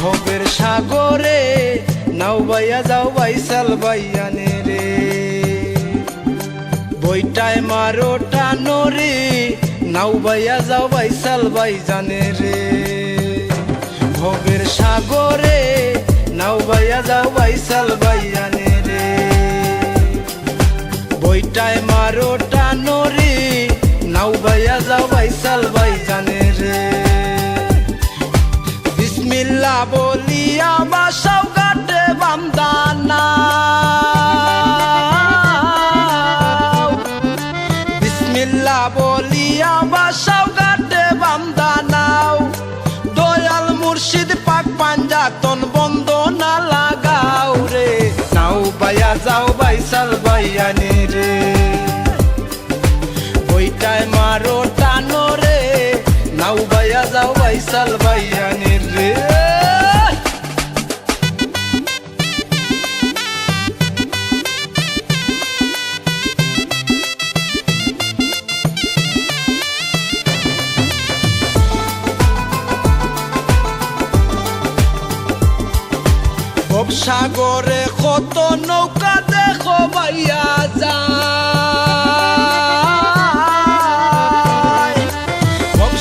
ভবের সাগরে নাও বাইয়া যাও বাইসাল বাইয়ানে রে, বইটায় মারো টানো রে, নাও বাইয়া যাও বাইসাল বাইজানে রে। ভবের সাগরে নাও বাইয়া যাও বাইসাল বাইয়ানে রে, বইটায় মারো টানো রে, নাও বাইয়া যাও বাইসাল বাইজানে রে। বিসমিল্লাহ বলিয়া বাসাও ঘাটে বান্দানা, বিসমিল্লাহ বলিয়া বাসাও ঘাটে বান্দানাও, দয়াল মুর্শিদ পাক পাঞ্জাতন বন্দনা লাগাও রে, নাও বাইয়া যাও বাইসাল বাইয়ানে রে, বইটায় মারো টানো রে, নাও বাইয়া যাও বাইসাল বাইয়ানে রে। সাগরে কত নৌকা দেখো বাইয়া যায়,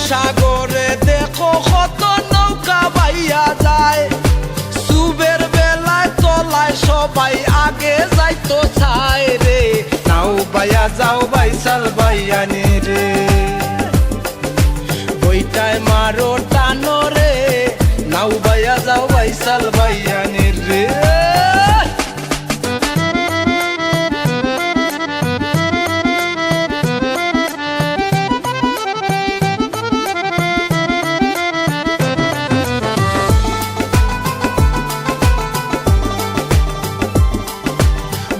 সাগরে দেখো কত নৌকা বাইয়া যায়, সুবের বেলায় তলায় সবাই আগে যাইতো চায় রে, নাও বাইয়া যাও বাইসাল বাইয়ানে রে, বইটায় মারো টানো রে, নাও বাইয়া যাও বাইসাল বাইয়ানে রে।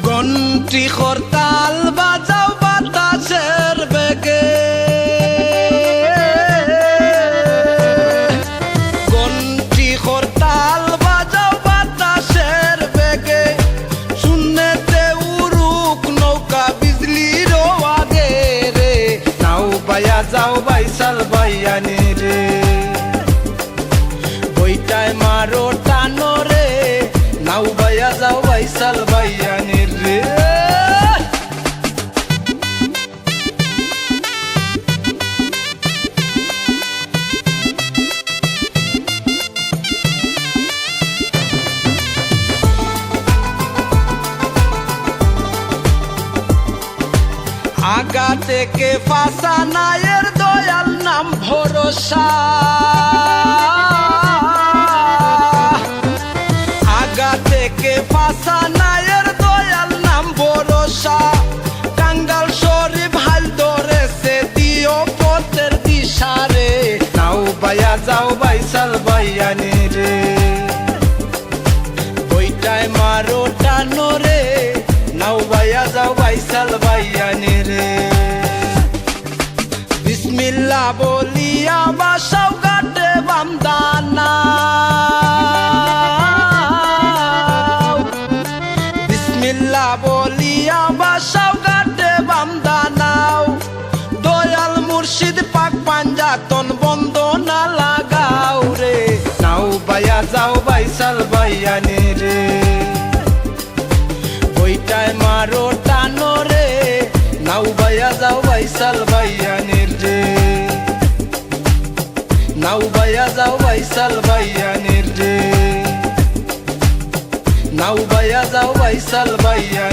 ঘন্টি খরতাল বাজাও বাতাসের বেগে, ঘন্টি খরতাল বাজাও বাতাসের বেগে, শূন্যতে উড়ুক নৌকা বিজলির আগে রে, নাও বাইয়া যাও বাইসাল বাইয়ানে রে, বইটায় মারো টানো রে, নাও বাইয়া যাও বাইসাল বাইয়ানে রে। আগা থেকে ফাঁসা নায়ের দয়াল নাম ভরসা, আগা থেকে ফাঁসা নায়ের দয়াল নাম ভরসা, কাঙ্গাল শরীফ হাল ধরেছে দিও পথের দিশা রে, নাও বাইয়া যাও বাইসাল বাইয়ানে রে, বইটায় মারো টানো রে, নাও বাইয়া যাও বাইসাল বাইয়ানে রে। বিসমিল্লাহ বলিয়া বাসাও ঘাটে বান্দানা, বিসমিল্লাহ বলিয়া বাসাও ঘাটে বান্দানাও, দয়াল মুর্শিদ পাক পাঞ্জাতন বন্দনা লাগাও রে, নাও বাইয়া যাও বাইসাল বাইয়ানে রে, বইটায় মারো টানো রে, নাও বাইয়া যাও বাইসাল বাইয়ানে রে, নাও বাইয়া যাও বাইসাল বাইয়ানে রে, নাও বাইয়া যাও বাইসাল বাইয়ানে।